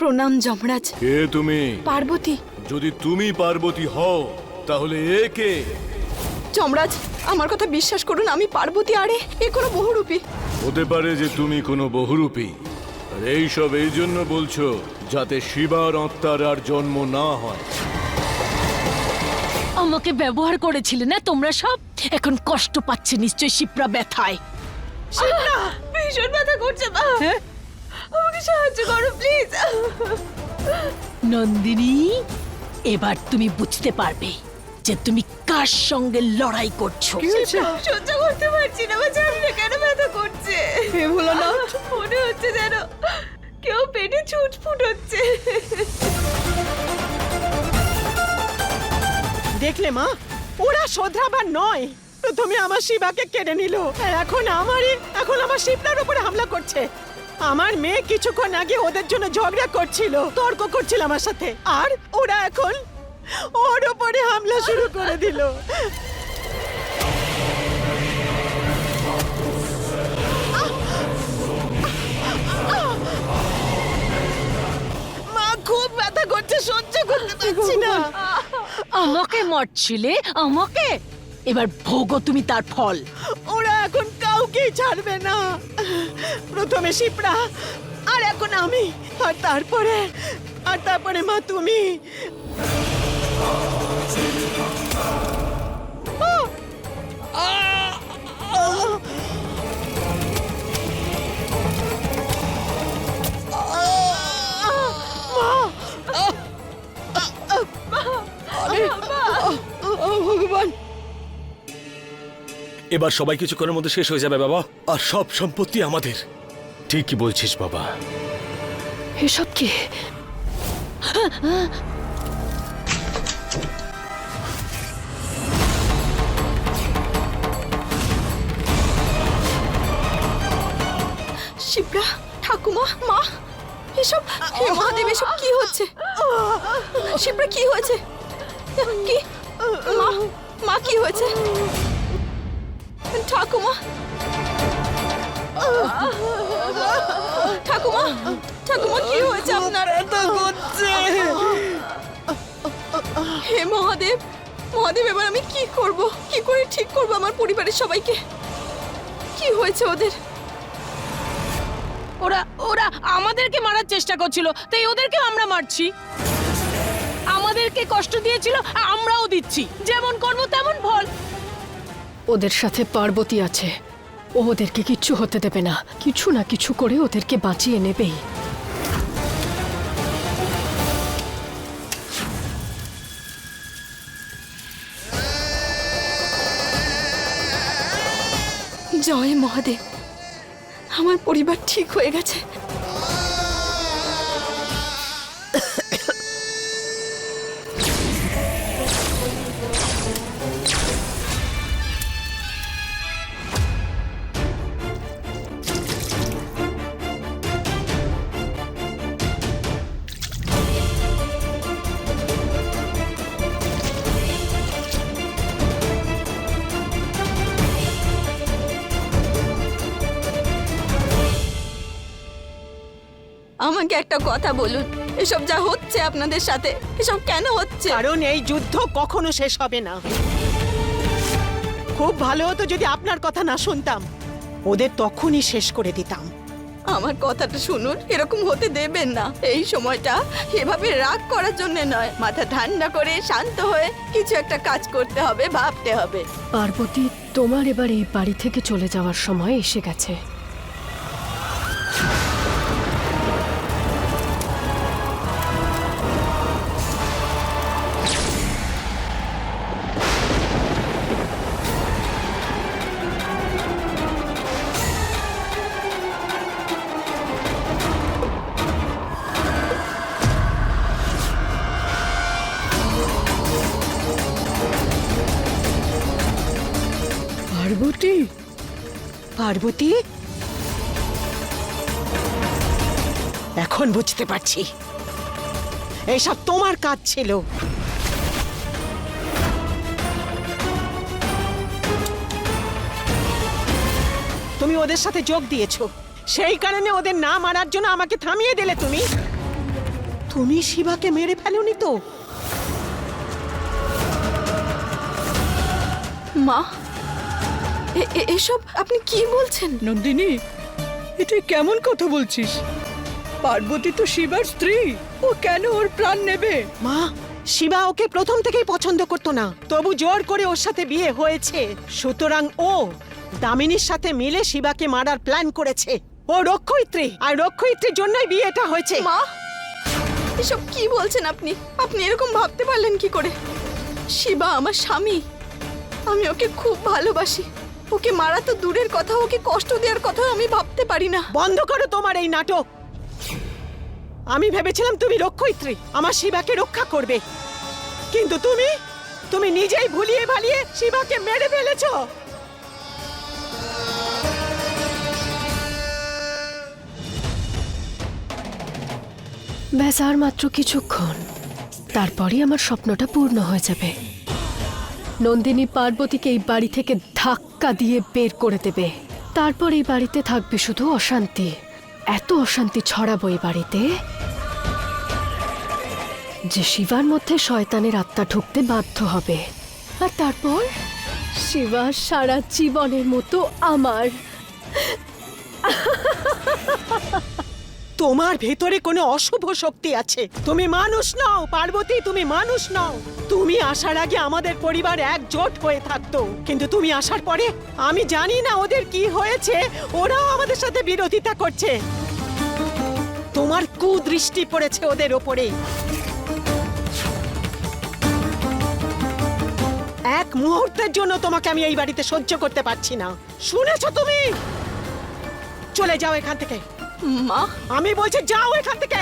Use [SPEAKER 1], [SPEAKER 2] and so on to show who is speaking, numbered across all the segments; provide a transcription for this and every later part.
[SPEAKER 1] প্রণাম যমরাজ।
[SPEAKER 2] কে তুমি?
[SPEAKER 1] পার্বতী।
[SPEAKER 2] যদি তুমি পার্বতী হও তাহলে এ কে?
[SPEAKER 1] যমরাজ, আমার কথা বিশ্বাস করুন, আমি পার্বতী, আরে এ কোনো বহুরূপী।
[SPEAKER 2] হতে পারে যে তুমি কোনো বহুরূপী, আর এইসব এই জন্য বলছো যাতে শিবার আত্মার আর জন্ম না হয়।
[SPEAKER 3] আমাকে ব্যবহার করেছিলে না তোমরা সব, এখন কষ্ট পাচ্ছে নিশ্চয়ই শিপ্রা ব্যথায়।
[SPEAKER 1] শিপ্রা, ভীষণ ব্যথা করছে মা, আমাকে সাহায্য করো প্লিজ।
[SPEAKER 3] নন্দিনী, এবার তুমি বুঝতে পারবে যে তুমি কার সঙ্গে লড়াই করছো।
[SPEAKER 1] সহ্য করতে পারছি না, আমার জানি কেন ব্যথা করছে। হে ভোলানাথ, মনে হচ্ছে যেন কেউ পেটে ছুটফুট হচ্ছে।
[SPEAKER 4] দেখলে মা, ওরা শোধরাবার নয়। প্রথমে আমার শিবাকে কেড়ে নিল, এখন আমার শিবনার উপরে হামলা করছে। আমার মেয়ে কিছুক্ষণ আগে ওদের জন্য ঝগড়া করছিল, তর্ক করছিল আমার সাথে, আর ওরা এখন ওর উপরে হামলা শুরু করে দিল। মা, খুব ব্যথা করছে, সহ্য করতে পারছি না।
[SPEAKER 3] আমাকে মারছিলে, আমাকে, এবার ভোগো তুমি তার ফল।
[SPEAKER 4] ওরা এখন কাউকেই ছাড়বে না। প্রথমে শিপ্রা, আর এখন আমি, আর তারপরে মা তুমি। ভগবান,
[SPEAKER 5] এবার সবাই কিছুক্ষণের মধ্যে শেষ হয়ে যাবে বাবা, আর সব সম্পত্তি আমাদের। ঠিকই বলছিস বাবা।
[SPEAKER 1] এসব কি? শিপ্রা, ঠাকুমা, মা, এসব হে মহাদেব, এসব কি হচ্ছে? শিপ্রা, কি হয়েছে? কি মা, মা কি হয়েছে? ঠাকুমা, ঠাকুমা, ঠাকুমা, কি হয়েছে আপনার? হে মহাদেব, মহাদেব, এবার আমি কি করব? কি করে ঠিক করব আমার পরিবারের সবাইকে? কি হয়েছে ওদের?
[SPEAKER 3] ওরা ওরা আমাদেরকে মারার চেষ্টা করছিল, তাই ওদেরকে আমরা মারছি। আমাদেরকে কষ্ট দিয়েছিল, আমরাও দিচ্ছি। যেমন কর্ম তেমন ফল।
[SPEAKER 6] ওদের সাথে পার্বতী আছে, ও ওদেরকে কিচ্ছু হতে দেবে না, কিছু না কিছু করে ওদেরকে বাঁচিয়ে নেবেই।
[SPEAKER 1] জয় মহাদেব, আমার পরিবার ঠিক হয়ে গেছে। আমাকে একটা কথা বলুন, এসব যা হচ্ছে আপনাদের সাথে, এসব কেন হচ্ছে?
[SPEAKER 4] কারণ এই যুদ্ধ কখনো শেষ হবে না। খুব ভালো হতো যদি আপনার কথা না শুনতাম, ওদের তখনই শেষ করে দিতাম।
[SPEAKER 1] আমার কথাটা শুনুন, এরকম হতে দেবেন না। এই সময়টা এভাবে রাগ করার জন্য নয়, মাথা ঠান্ডা করে শান্ত হয়ে কিছু একটা কাজ করতে হবে, ভাবতে হবে।
[SPEAKER 6] পার্বতী, তোমার এবার এই বাড়ি থেকে চলে যাওয়ার সময় এসে গেছে। পার্বতী,
[SPEAKER 4] পার্বতী, এখন বুঝতে পারছি এইসব তোমার কাজ ছিল। তুমি ওদের সাথে যোগ দিয়েছো, সেই কারণে ওদের না মারার জন্য আমাকে থামিয়ে দিলে তুমি। তুমি শিবাকে মেরে ফেলোনি তো?
[SPEAKER 1] মা, এসব আপনি কি বলছেন?
[SPEAKER 7] নন্দিনী, এটা কেমন কথা বলছিস? পার্বতী তো শিবার স্ত্রী, ও কেন ওর প্রাণ নেবে?
[SPEAKER 4] মা, শিবা ওকে প্রথম থেকেই পছন্দ করতো না, তবু জোর করে ওর সাথে বিয়ে হয়েছে। সুতরাং ও দামিনীর সাথে মিলে শিবাকে মারার প্ল্যান করেছে। ও রক্ষয়িত্রী, আর রক্ষয়িত্রীর জন্যই বিয়েটা হয়েছে।
[SPEAKER 1] মা, এসব কি বলছেন আপনি? আপনি এরকম ভাবতে পারলেন কি করে? শিবা আমার স্বামী, আমি ওকে খুব ভালোবাসি। ওকে মারা তো দূরের কথা, ওকে কষ্ট দেওয়ার কথা আমি ভাবতে পারি না।
[SPEAKER 4] বন্ধ করো তোমার এই নাটক। আমি ভেবেছিলাম তুমি রক্ষয়িত্রী, আমার শিবাকে রক্ষা করবে, কিন্তু তুমি নিজেই ভুলিয়ে ভালিয়ে শিবাকে মেরে ফেলেছো।
[SPEAKER 6] ব্যাস আর মাত্র কিছুক্ষণ, তারপরই আমার স্বপ্নটা পূর্ণ হয়ে যাবে। নন্দিনী পার্বতীকে এই বাড়ি থেকে ধাক্কা দিয়ে বের করে দেবে। তারপর এই বাড়িতে থাকবে শুধু অশান্তি। এত অশান্তি ছড়াবো এই বাড়িতে যে শিবার মধ্যে শয়তানের আত্মা ঢুকতে বাধ্য হবে। আর তারপর শিবা সারা জীবনের মতো আমার।
[SPEAKER 4] তোমার ভেতরে কোনো অশুভ শক্তি আছে। তুমি মানুষ নও পার্বতী, তুমি মানুষ নও। তুমি আসার আগে আমাদের পরিবার একজোট হয়ে থাকতো, কিন্তু তুমি আসার পরে আমি জানি না ওদের কি হয়েছে, ওরাও আমাদের সাথে বিরোধিতা করছে। তোমার কুদৃষ্টি পড়েছে ওদের ওপরে। এক মুহূর্তের জন্য তোমাকে আমি এই বাড়িতে সহ্য করতে পারছি না। শুনেছো তুমি? চলে যাও এখান থেকে।
[SPEAKER 1] মা,
[SPEAKER 4] আমি বলছি যাও এখান থেকে।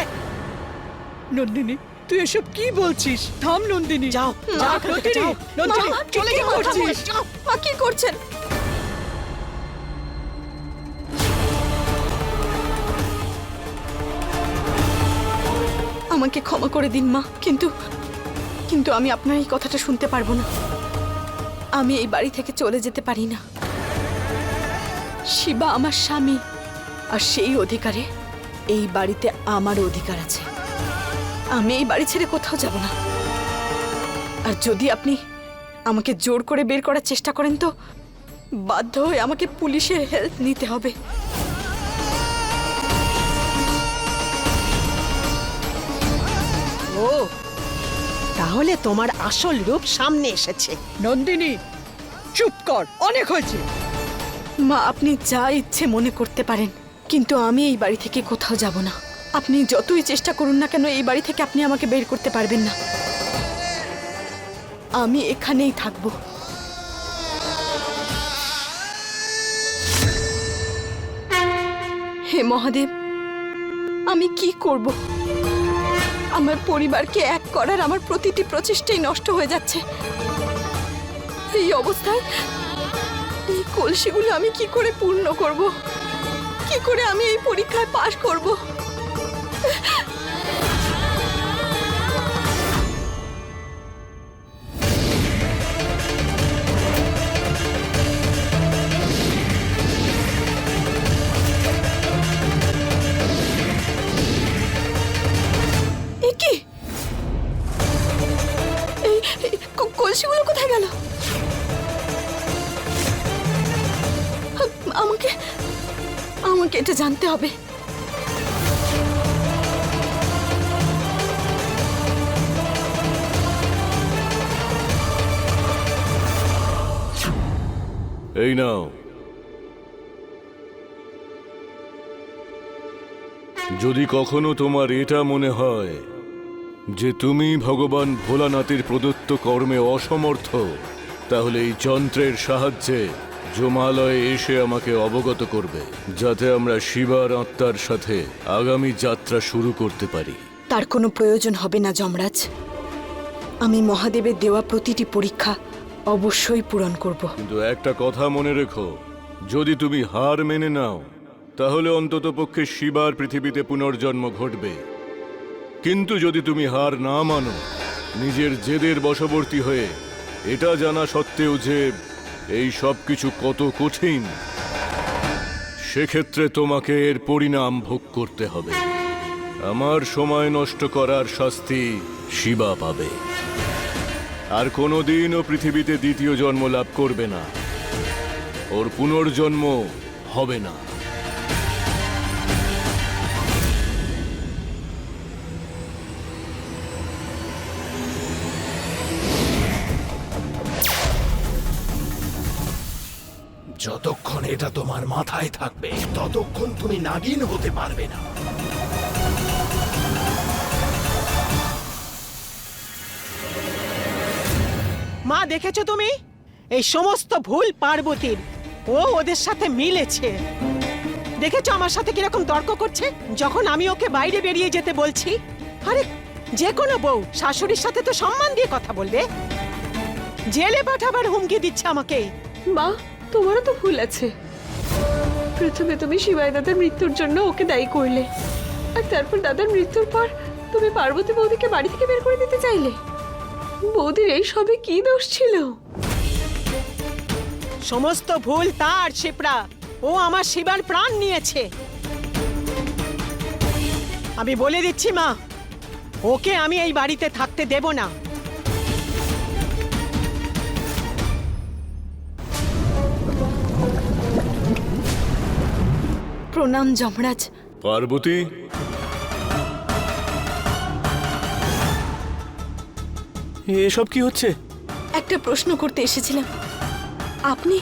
[SPEAKER 7] নন্দিনী, তুই এসব কি বলছিস? থাম নন্দিনী,
[SPEAKER 4] যাও, যাও এখান থেকে, যাও।
[SPEAKER 7] নন্দিনী,
[SPEAKER 1] মা,
[SPEAKER 7] চলে
[SPEAKER 1] কি
[SPEAKER 7] যাও।
[SPEAKER 1] করছিস? মা, কি করছেন? আমাকে ক্ষমা করে দিন মা, কিন্তু আমি আপনার এই কথাটা শুনতে পারবো না। আমি এই বাড়ি থেকে চলে যেতে পারি না। শিবা আমার স্বামী, আর সেই অধিকারে এই বাড়িতে আমারও অধিকার আছে। আমি এই বাড়ি ছেড়ে কোথাও যাব না। আর যদি আপনি আমাকে জোর করে বের করার চেষ্টা করেন তো বাধ্য হয়ে আমাকে পুলিশের হেল্প নিতে হবে।
[SPEAKER 4] ও, তাহলে তোমার আসল রূপ সামনে এসেছে।
[SPEAKER 7] নন্দিনী, চুপ কর, অনেক হয়েছে।
[SPEAKER 1] মা, আপনি যা ইচ্ছে মনে করতে পারেন, কিন্তু আমি এই বাড়ি থেকে কোথাও যাব না। আপনি যতই চেষ্টা করুন না কেন এই বাড়ি থেকে আপনি আমাকে বের করতে পারবেন না। আমি এখানেই থাকব। হে মহাদেব, আমি কি করব? আমার পরিবারকে এক করার আমার প্রতিটি প্রচেষ্টাই নষ্ট হয়ে যাচ্ছে। এই অবস্থায় এই কলসিগুলো আমি কি করে পূর্ণ করব? কি করে আমি এই পরীক্ষায় পাশ করব? এ কি? এই কলসিগুলো কোথায় গেল? আমাকে এটা জানতে হবে।
[SPEAKER 2] এই নাও। যদি কখনো তোমার এটা মনে হয় যে তুমি ভগবান ভোলানাথের প্রদত্ত কর্মে অসমর্থ, তাহলে এই যন্ত্রের সাহায্যে জমালয়ে এসে আমাকে অবগত করবে, যাতে আমরা শিবার আত্মার সাথে আগামী যাত্রা শুরু করতে পারি।
[SPEAKER 1] তার কোনো প্রয়োজন হবে না যমরাজ। আমি মহাদেবের দেওয়া প্রতিটি পরীক্ষা অবশ্যই পূরণ করব।
[SPEAKER 2] কিন্তু একটা কথা মনে রেখো, যদি তুমি হার মেনে নাও তাহলে অন্ততপক্ষে শিবার পৃথিবীতে পুনর্জন্ম ঘটবে। কিন্তু যদি তুমি হার না মানো, নিজের জেদের বশবর্তী হয়ে এটা জানা সত্ত্বেও যে এই সব কিছু কত কঠিন, সেক্ষেত্রে তোমাকে এর পরিণাম ভোগ করতে হবে। আমার সময় নষ্ট করার শাস্তি শিবা পাবে। আর কোনোদিনও পৃথিবীতে দ্বিতীয় জন্ম লাভ করবে না, ওর পুনর্জন্ম হবে না।
[SPEAKER 8] যতক্ষণ এটা তোমার মাথায় থাকবে ততক্ষণ তুমি নাগিন হতে পারবে না।
[SPEAKER 4] মা, দেখেছো তুমি? এই সমস্ত ভুল পার্বতীর। ও ওদের সাথে মিলেছে। দেখেছো আমার সাথে কিরকম তর্ক করছে যখন আমি ওকে বাইরে বেরিয়ে যেতে বলছি? আরে যে কোনো বউ শাশুড়ির সাথে তো সম্মান দিয়ে কথা বলবে। জেলে পাঠাবার হুমকি দিচ্ছে আমাকে।
[SPEAKER 1] মা, তোমারও তো ভুল আছে। প্রথমে তুমি শিবাই দাদার মৃত্যুর জন্য ওকে দায়ী করলে, আর তারপর দাদার মৃত্যুর পর তুমি পার্বতী বৌদিকে বাড়ি থেকে বের করে দিতে চাইলে। বৌদির এই সবে কি দোষ ছিল?
[SPEAKER 4] সমস্ত ভুল তার, শিপ্রা। ও আমার শিবার প্রাণ নিয়েছে। আমি বলে দিচ্ছি মা, ওকে আমি এই বাড়িতে থাকতে দেব না।
[SPEAKER 1] প্রণাম যমরাজ।
[SPEAKER 2] পার্বতী,
[SPEAKER 5] এসব কি হচ্ছে?
[SPEAKER 1] একটা প্রশ্ন করতে এসেছিলাম। আপনি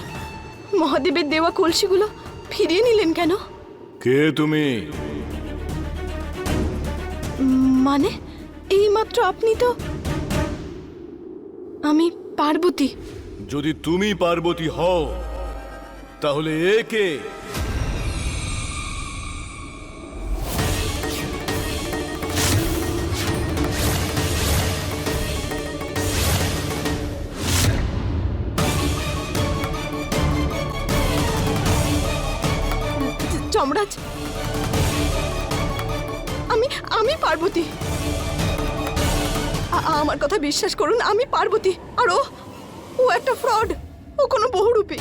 [SPEAKER 1] মহাদেবের দেওয়া কলসিগুলো ফিরিয়ে নিলেন কেন?
[SPEAKER 2] কে তুমি?
[SPEAKER 1] মানে এইমাত্র আপনি তো... আমি পার্বতী।
[SPEAKER 2] যদি তুমি পার্বতী হও তাহলে এ কে?
[SPEAKER 1] যমরাজ, আমি পার্বতী। আমার কথা বিশ্বাস করুন, আমি পার্বতী। আর ও একটা ফ্রড। ও কোনো বহুরূপী।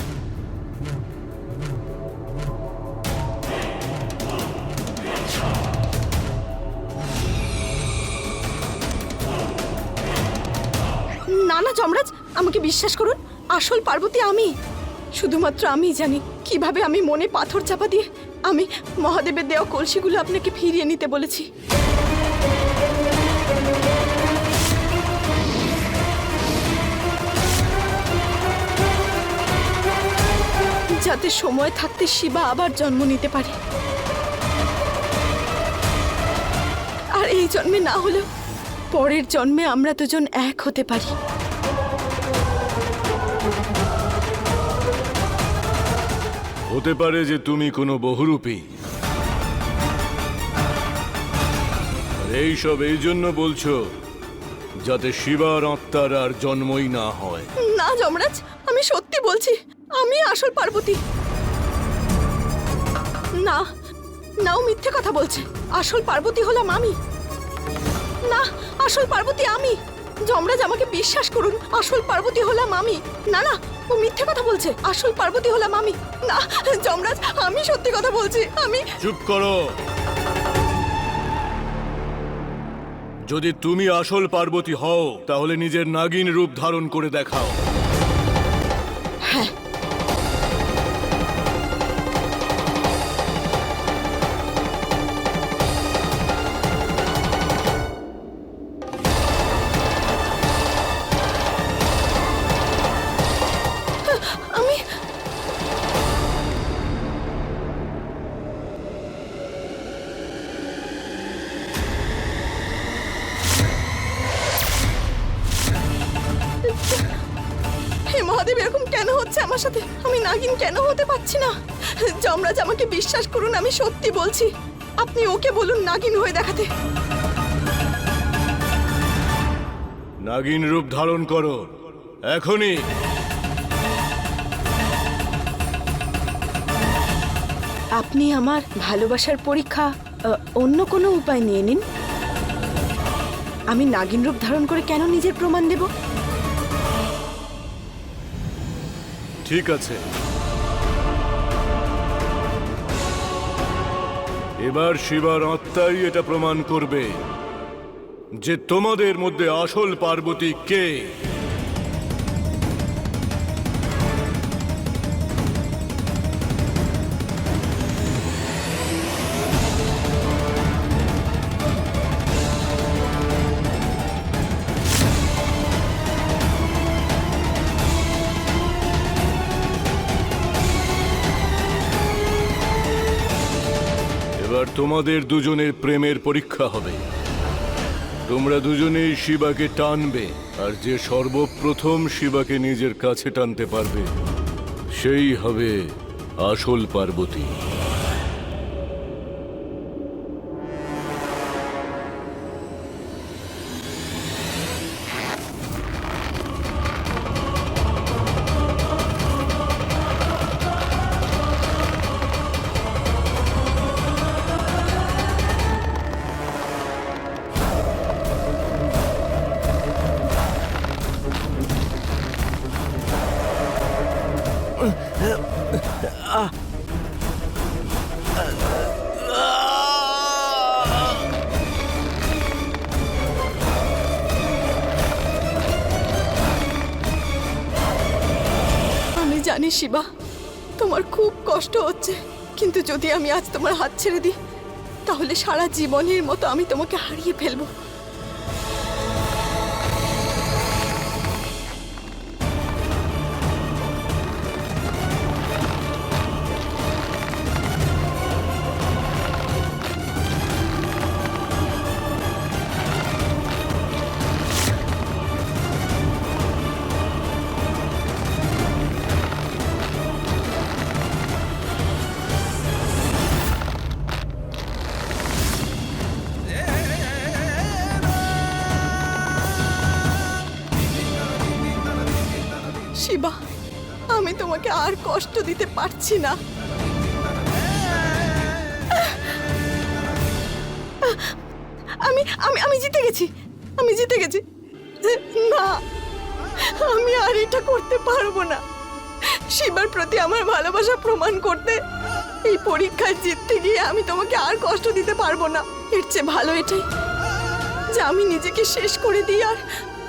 [SPEAKER 1] না না যমরাজ, আমাকে বিশ্বাস করুন, আসল পার্বতী আমি। শুধুমাত্র আমি জানি কিভাবে আমি মনে পাথর চাপা দিয়ে আমি মহাদেবের দেওয়া কলসিগুলো আপনাকে ফিরিয়ে নিতে বলেছি। যাতে সময় থাকতে শিবা আবার জন্ম নিতে পারে, আর এই জন্মে না হলেও পরের জন্মে আমরা দুজন এক হতে পারি।
[SPEAKER 2] হতে পারে যে তুমি কোনো বহুরূপী। এইসব এই জন্য বলছো যাতে শিবার আত্মার আর জন্মই না হয়।
[SPEAKER 1] না যমরাজ, আমি সত্যি বলছি, আমি আসল পার্বতী। না না, ও মিথ্যে কথা বলছে। আসল পার্বতী হলাম আমি। না, আসল পার্বতী আমি। যমরাজ, আমাকে বিশ্বাস করুন, আসল পার্বতী হলাম আমি। না না, ও মিথ্যে কথা বলছে। আসল পার্বতী হলাম আমি। না যমরাজ, আমি সত্যি কথা বলছি। আমি...
[SPEAKER 2] চুপ করো। যদি তুমি আসল পার্বতী হও তাহলে নিজের নাগিন রূপ ধারণ করে দেখাও।
[SPEAKER 1] হ্যাঁ, আমি... হে মহাদেব, এরকম কেন হচ্ছে আমার সাথে? আমি নাগিন কেন হতে পারছি না? যমরাজ, আমাকে বিশ্বাস করুন, আমি সত্যি বলছি। আপনি ওকে বলুন নাগিন হয়ে দেখাতে।
[SPEAKER 2] নাগিন রূপ ধারণ করো এখনই।
[SPEAKER 1] আপনি আমার ভালোবাসার পরীক্ষা অন্য কোনো উপায় নিয়ে নিন। আমি নাগিন রূপ ধারণ করে কেন নিজের প্রমাণ দেব?
[SPEAKER 2] ঠিক আছে, এবার শিবার আত্মাই এটা প্রমাণ করবে যে তোমাদের মধ্যে আসল পার্বতী কে। এবার তোমাদের দুজনের প্রেমের পরীক্ষা হবে। তোমরা দুজনেই শিবাকে টানবে, আর যে সর্বপ্রথম শিবাকে নিজের কাছে টানতে পারবে সেই হবে আসল পার্বতী।
[SPEAKER 1] আমি জানি শিবা, তোমার খুব কষ্ট হচ্ছে, কিন্তু যদি আমি আজ তোমার হাত ছেড়ে দিই তাহলে সারা জীবনের মতো আমি তোমাকে হারিয়ে ফেলবো। শিবা, আমি তোমাকে আর কষ্ট দিতে পারছি না। আমি আমি আমি জিতে গেছি, আমি জিতে গেছি। না, আমি আর এটা করতে পারবো না। শিবার প্রতি আমার ভালোবাসা প্রমাণ করতে এই পরীক্ষায় জিততে গিয়ে আমি তোমাকে আর কষ্ট দিতে পারবো না। এর চেয়ে ভালো এটাই যে আমি নিজেকে শেষ করে দিই,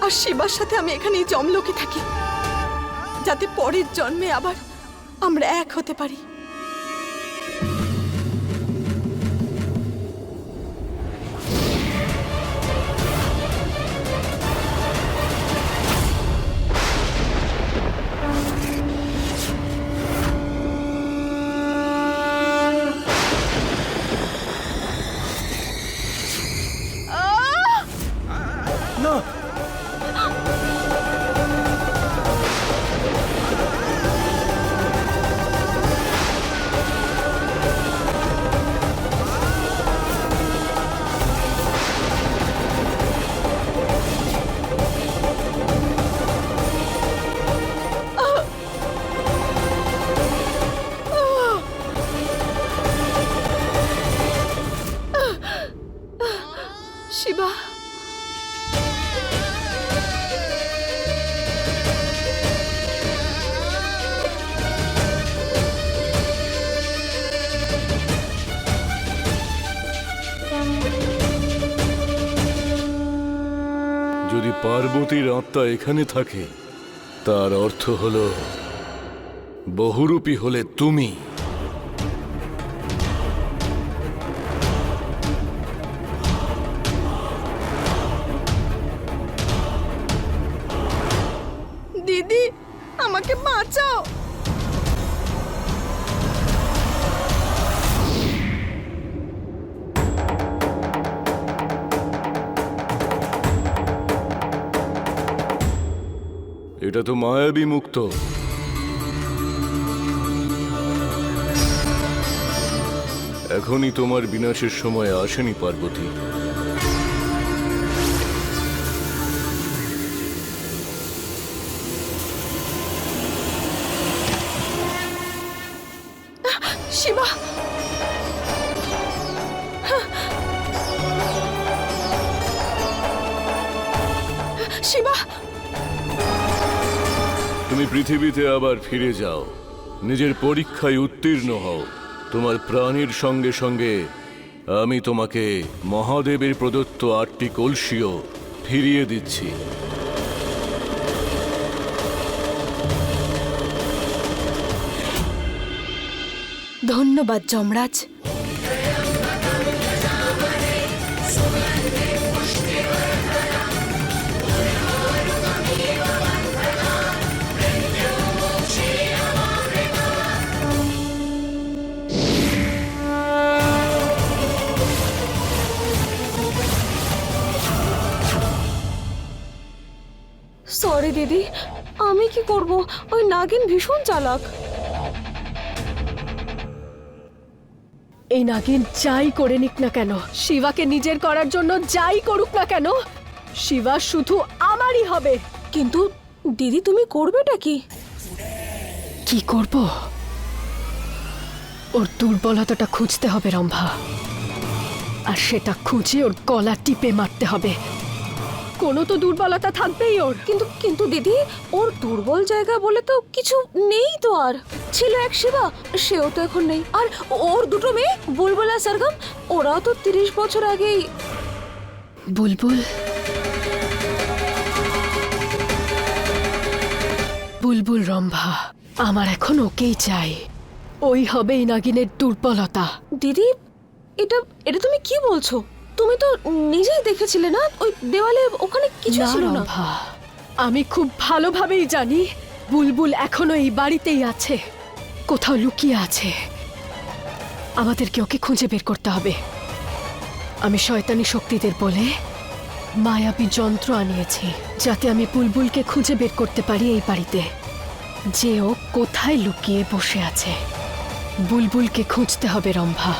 [SPEAKER 1] আর শিবার সাথে আমি এখানেই জমলোকে থাকি, যাতে পরের জন্মে আবার আমরা এক হতে পারি। শিবা,
[SPEAKER 2] যদি পার্বতীর আত্মা এখানে থাকে তার অর্থ হলো বহুরূপী হলে তুমি।
[SPEAKER 1] দিদি আমাকে বাঁচাও।
[SPEAKER 2] এটা তো মায়াবী মুক্ত। এখনই তোমার বিনাশের সময় আসেনি পার্বতী।
[SPEAKER 1] শিবা, শিবা,
[SPEAKER 2] তুমি পৃথিবীতে আবার ফিরে যাও, নিজের পরীক্ষায় উত্তীর্ণ হও। তোমার প্রাণীর সঙ্গে সঙ্গে আমি তোমাকে মহাদেবের প্রদত্ত 8টি কলসিও ফিরিয়ে দিচ্ছি।
[SPEAKER 1] ধন্যবাদ যমরাজ। সরি দিদি, আমি কি করব? ওই নাগিন ভীষণ চালাক।
[SPEAKER 6] এই নাগিন যাই করে নিক না কেন, শিবাকে নিজের করার জন্য যাই করুক না কেন, শিবা শুধু আমারই হবে।
[SPEAKER 1] কিন্তু দিদি, তুমি করবেটা কি?
[SPEAKER 6] কি করব? ওর দুর্বলতাটা খুঁজতে হবে রম্ভা, আর সেটা খুঁজে ওর গলা টিপে মারতে হবে। কোনো তো দুর্বলতা থাকবেই ওর।
[SPEAKER 1] কিন্তু দিদি, ওর দুর্বল জায়গা বলে তো কিছু নেই তো। আর ছিল এক শিবা, সেও তো এখন নেই। আর ওর দুটো মেয়ে বুলবুল আর সরগম, ওরাও তো 30 বছর আগেই।
[SPEAKER 6] বুলবুল, বুলবুল রম্ভা, আমার এখন ওকেই চাই। ওই হবে এই নাগিনের দুর্বলতা।
[SPEAKER 1] দিদি, এটা এটা তুমি কি বলছো? তুমি তো নিজেই দেখেছিলে না ওই দেওয়ালে, ওখানে কিছু
[SPEAKER 6] না
[SPEAKER 1] ছিল না।
[SPEAKER 6] রম্ভা, আমি খুব ভালোভাবেই জানি বুলবুল এখনো এই বাড়িতেই আছে, কোথাও লুকিয়ে আছে। আমাদেরকে ওকে খুঁজে বের করতে হবে। আমি শয়তানি শক্তিদের বলে মায়াবী যন্ত্র আনিয়েছি, যাতে আমি বুলবুলকে খুঁজে বের করতে পারি এই বাড়িতে, যে ও কোথায় লুকিয়ে বসে আছে। বুলবুলকে খুঁজতে হবে রম্ভা।